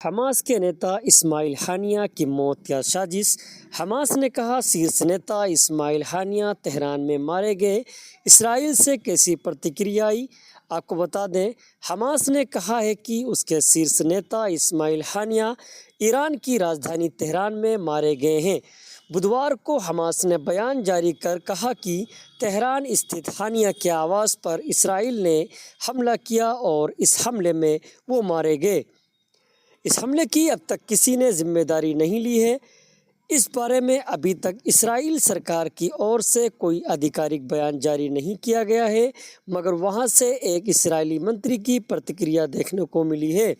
Hamas کے نیتا اسماعیل ہانیہ کی موت یا سازش۔ حماس نے کہا شیرش نیتا اسماعیل ہانیہ تہران میں مارے گئے، اسرائیل سے کیسی پرتکریا آئی؟ آپ کو بتا دیں، حماس نے کہا ہے کہ اس کے شیرش نیتا اسماعیل ہانیہ ایران کی راجدھانی تہران میں مارے گئے ہیں۔ بدھوار کو حماس نے بیان جاری کر کہا کہ تہران استھت ہانیہ کے آواس پر اسرائیل نے حملہ کیا اور اس حملے میں وہ مارے گئے۔ اس حملے کی اب تک کسی نے ذمہ داری نہیں لی ہے۔ اس بارے میں ابھی تک اسرائیل سرکار کی اور سے کوئی آدھیکارک بیان جاری نہیں کیا گیا ہے، مگر وہاں سے ایک اسرائیلی منتری کی پرتکریا دیکھنے کو ملی ہے۔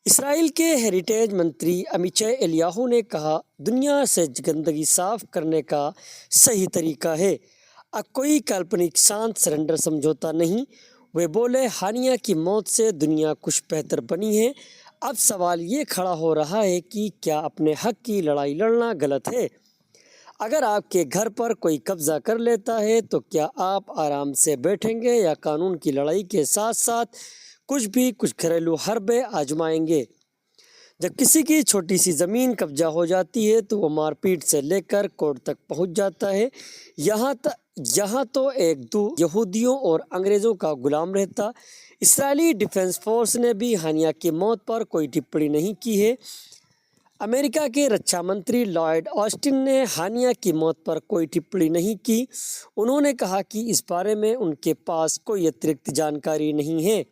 اسرائیل کے ہیریٹیج منتری عمیچے الیاہو نے کہا، دنیا سے گندگی صاف کرنے کا صحیح طریقہ ہے، اب کوئی کالپنک شانت سرنڈر سمجھوتا نہیں۔ وہ بولے، ہانیہ کی موت سے دنیا کچھ بہتر بنی ہے۔ اب سوال یہ کھڑا ہو رہا ہے کہ کیا اپنے حق کی لڑائی لڑنا غلط ہے؟ اگر آپ کے گھر پر کوئی قبضہ کر لیتا ہے تو کیا آپ آرام سے بیٹھیں گے یا قانون کی لڑائی کے ساتھ ساتھ کچھ گھریلو حربے آزمائیں گے؟ جب کسی کی چھوٹی سی زمین قبضہ ہو جاتی ہے تو وہ مار پیٹ سے لے کر کورٹ تک پہنچ جاتا ہے۔ یہاں تو ایک دو یہودیوں اور انگریزوں کا غلام رہتا۔ اسرائیلی ڈیفنس فورس نے بھی ہانیہ کی موت پر کوئی ٹپڑی نہیں کی ہے۔ امریکہ کے رکشا منتری لائیڈ آسٹن نے ہانیہ کی موت پر کوئی ٹپڑی نہیں کی۔ انہوں نے کہا کہ اس بارے میں ان کے پاس کوئی اطلاعاتی جانکاری نہیں ہے۔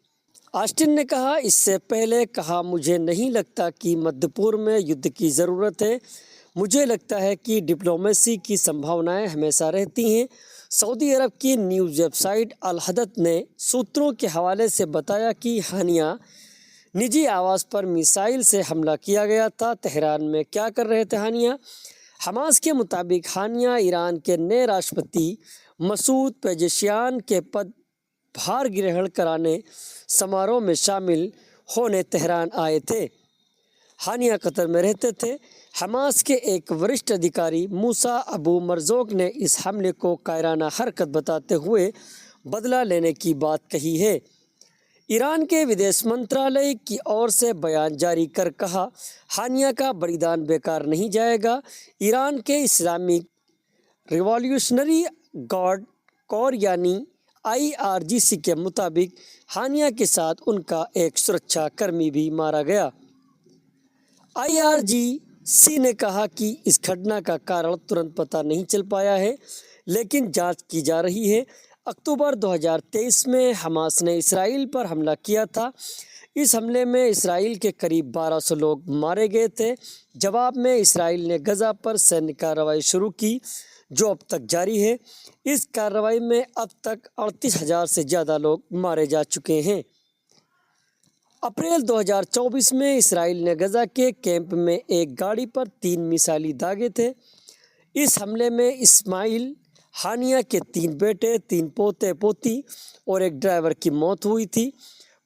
آسٹن نے کہا، اس سے پہلے کہا، مجھے نہیں لگتا کہ مدھیہ پور میں یدھ کی ضرورت ہے۔ مجھے لگتا ہے کہ ڈپلومیسی کی سمبھاونائیں ہمیشہ رہتی ہیں۔ سعودی عرب کی نیوز ویب سائٹ الحدث نے سوتروں کے حوالے سے بتایا کہ ہانیہ نجی آواس پر میزائل سے حملہ کیا گیا تھا۔ تہران میں کیا کر رہے تھے ہانیہ؟ حماس کے مطابق ہانیہ ایران کے نئے راشٹرپتی مسعود پیزشکیان کے پد بھار گرہن کرانے سماروہ میں شامل ہونے تہران آئے تھے۔ ہانیہ قطر میں رہتے تھے۔ حماس کے ایک وسیع ادھیکاری موسیٰ ابو مرزوق نے اس حملے کو قاہرانہ حرکت بتاتے ہوئے بدلہ لینے کی بات کہی ہے۔ ایران کے ویدیش منترالیہ کی اور سے بیان جاری کر کہا، ہانیہ کا بلیدان بیکار نہیں جائے گا۔ ایران کے اسلامک ریولیوشنری گارڈ کور یعنی IRGC کے مطابق ہانیہ کے ساتھ ان کا ایک سرکشا کرمی بھی مارا گیا۔ IRGC نے کہا کہ اس گھٹنا کا کارن ترنت پتہ نہیں چل پایا ہے، لیکن جانچ کی جا رہی ہے۔ اکتوبر 2023 میں حماس نے اسرائیل پر حملہ کیا تھا۔ اس حملے میں اسرائیل کے قریب 1200 لوگ مارے گئے تھے۔ جواب میں اسرائیل نے غزہ پر سینیہ کارروائی شروع کی، جو اب تک جاری ہے۔ اس کارروائی میں اب تک 38,000 سے زیادہ لوگ مارے جا چکے ہیں۔ اپریل 2024 میں اسرائیل نے غزہ کے کیمپ میں ایک گاڑی پر 3 میزائل داغے تھے۔ اس حملے میں اسماعیل ہانیہ کے 3 بیٹے، 3 پوتے پوتی اور ایک ڈرائیور کی موت ہوئی تھی۔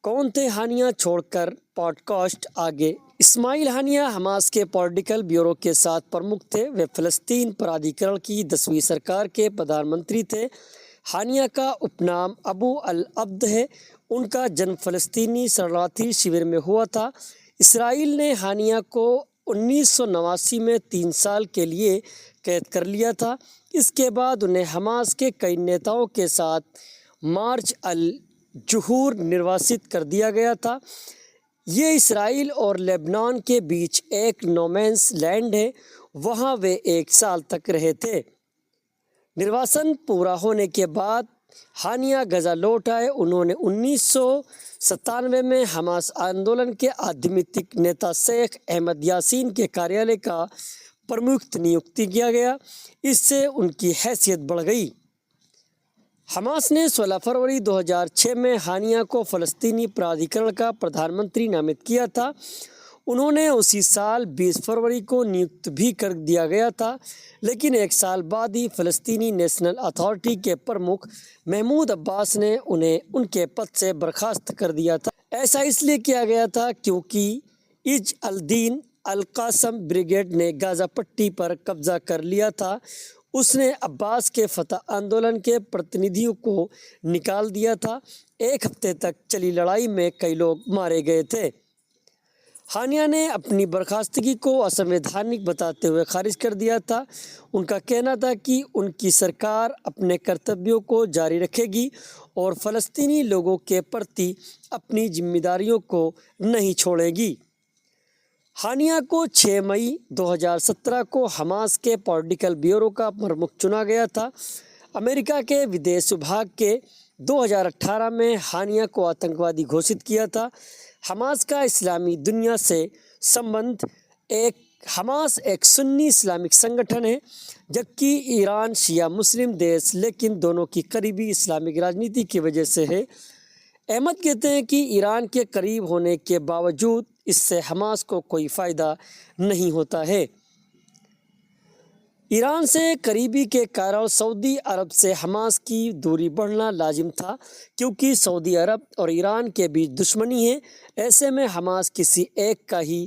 کون تھے ہانیہ؟ چھوڑ کر پوڈ کاسٹ آگے۔ اسماعیل ہانیہ حماس کے پولیٹیکل بیورو کے ساتھ پرمکھ تھے۔ وہ فلسطین پرادھیکرن کی 10ویں سرکار کے پردھان منتری تھے۔ ہانیہ کا اپ نام ابو العبد ہے۔ ان کا جنم فلسطینی شرণارتھی شیور میں ہوا تھا۔ اسرائیل نے ہانیہ کو 1989 میں 3 سال کے لیے قید کر لیا تھا۔ اس کے بعد انہیں حماس کے کئی نیتاؤں کے ساتھ مارچ الجحور نرواسط کر دیا گیا تھا۔ یہ اسرائیل اور لبنان کے بیچ ایک نو مینس لینڈ ہے، وہاں وہ 1 سال تک رہے تھے۔ نرواسن پورا ہونے کے بعد ہانیہ غزہ لوٹ آئے۔ انہوں نے 1997 میں حماس آندولن کے آدھیاتمک نیتا شیخ احمد یاسین کے کاریالے کا پرمکھ نیوکت کیا گیا۔ اس سے ان کی حیثیت بڑھ گئی۔ حماس نے 16 فروری 2006 میں ہانیہ کو فلسطینی پرادھیکرن کا پردھان منتری نامزد کیا تھا۔ انہوں نے اسی سال 20 فروری کو نیوکت بھی کر دیا گیا تھا، لیکن 1 سال بعد ہی فلسطینی نیشنل اتھارٹی کے پرمکھ محمود عباس نے انہیں ان کے پد سے برخاست کر دیا تھا۔ ایسا اس لیے کیا گیا تھا کیونکہ عز الدین القاسم بریگیڈ نے غزہ پٹی پر قبضہ کر لیا تھا۔ اس نے عباس کے فتح آندولن کے پرتنیدھیوں کو نکال دیا تھا۔ 1 ہفتے تک چلی لڑائی میں کئی لوگ مارے گئے تھے۔ ہانیہ نے اپنی برخاستگی کو اسنویدھانک بتاتے ہوئے خارج کر دیا تھا۔ ان کا کہنا تھا کہ ان کی سرکار اپنے کرتویوں کو جاری رکھے گی اور فلسطینی لوگوں کے پرتی اپنی ذمہ داریوں کو نہیں چھوڑے گی۔ ہانیہ کو 6 مئی 2017 کو حماس کے پولیٹیکل بیورو کا پرمکھ چنا گیا تھا۔ امریکہ کے ودیش وبھاگ کے 2018 میں ہانیہ کو آتنکوادی گھوشت کیا تھا۔ حماس کا اسلامی دنیا سے سمبند حماس ایک سنی اسلامک سنگٹھن ہے، جبکہ ایران شیعہ مسلم دیش لیکن دونوں کی قریبی اسلامک راجنیتی کی وجہ سے ہے۔ احمد کہتے ہیں کہ ایران کے قریب ہونے کے باوجود اس سے حماس کو کوئی فائدہ نہیں ہوتا ہے۔ ایران سے قریبی کے کارن سعودی عرب سے حماس کی دوری بڑھنا لازم تھا، کیونکہ سعودی عرب اور ایران کے بیچ دشمنی ہے۔ ایسے میں حماس کسی ایک کا ہی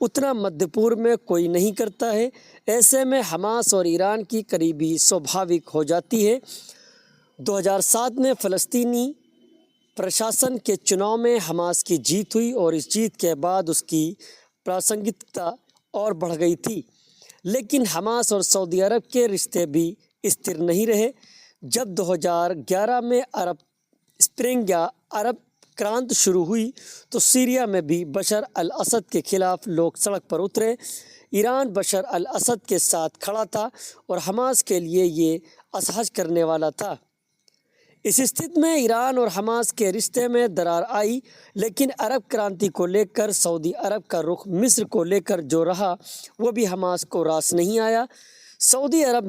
اتنا مدھیہ پورب میں کوئی نہیں کرتا ہے۔ ایسے میں حماس اور ایران کی قریبی سوبھاوک ہو جاتی ہے۔ 2007 میں فلسطینی پرشاسن کے چناؤ میں حماس کی جیت ہوئی اور اس جیت کے بعد اس کی پراسنگکتا اور بڑھ گئی تھی، لیکن حماس اور سعودی عرب کے رشتے بھی استھر نہیں رہے۔ جب 2011 میں عرب اسپرنگ یا عرب کرانت شروع ہوئی تو سیریا میں بھی بشار الاسد کے خلاف لوگ سڑک پر اترے۔ ایران بشار الاسد کے ساتھ کھڑا تھا اور حماس کے لیے یہ اصحاج کرنے والا تھا۔ اس استھتی میں ایران اور حماس کے رشتے میں درار آئی، لیکن عرب کرانتی کو لے کر سعودی عرب کا رخ مصر کو لے کر جو رہا وہ بھی حماس کو راس نہیں آیا۔ سعودی عرب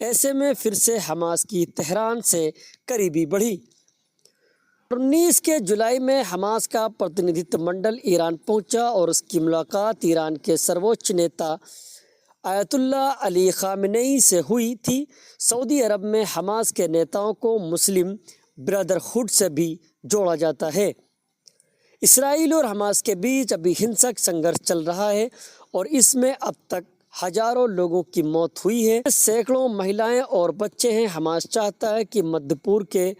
ایسے میں پھر سے حماس کی تہران سے قریبی بڑھی۔ 19 کے جولائی میں حماس کا پرتنیدھتو منڈل ایران پہنچا اور اس کی ملاقات ایران کے سرووچ نیتا آیت اللہ علی خامنئی سے ہوئی تھی۔ سعودی عرب میں حماس کے نیتاؤں کو مسلم برادرہڈ سے بھی جوڑا جاتا ہے۔ اسرائیل اور حماس کے بیچ ابھی ہنسک سنگھرش چل رہا ہے اور اس میں اب تک ہزاروں لوگوں کی موت ہوئی ہے، سینکڑوں مہیلائیں اور بچے ہیں۔ حماس چاہتا ہے کہ مدھیہ پورب کے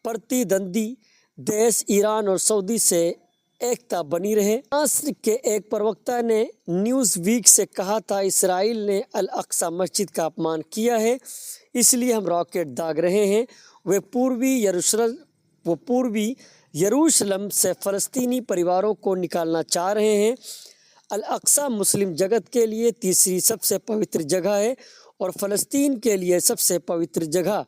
پرتیدندی دیش ایران اور سعودی سے ایکتا بنی رہے۔ حماس کے ایک پروکتا نے نیوز ویک سے کہا تھا، اسرائیل نے الاقصی مسجد کا اپمان کیا ہے، اس لیے ہم راکٹ داغ رہے ہیں۔ وہ پوربی یروشلم سے فلسطینی پریواروں کو نکالنا چاہ رہے ہیں۔ الاقصی مسلم جگت کے لیے تیسری سب سے پوتر جگہ ہے اور فلسطین کے لیے سب سے پوتر جگہ۔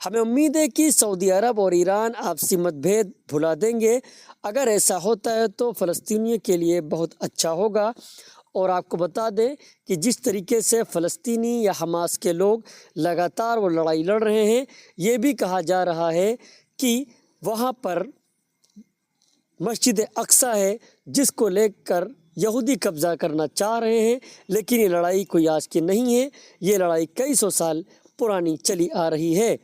ہمیں امید ہے کہ سعودی عرب اور ایران آپسی مت بھید بھلا دیں گے۔ اگر ایسا ہوتا ہے تو فلسطینیوں کے لیے بہت اچھا ہوگا۔ اور آپ کو بتا دیں کہ جس طریقے سے فلسطینی یا حماس کے لوگ لگاتار وہ لڑائی لڑ رہے ہیں، یہ بھی کہا جا رہا ہے کہ وہاں پر مسجد اقصی ہے جس کو لے کر یہودی قبضہ کرنا چاہ رہے ہیں، لیکن یہ لڑائی کوئی آج کی نہیں ہے، یہ لڑائی کئی سو سال پرانی چلی آ رہی ہے۔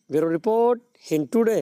بیورو رپورٹ ہند ٹوڈے۔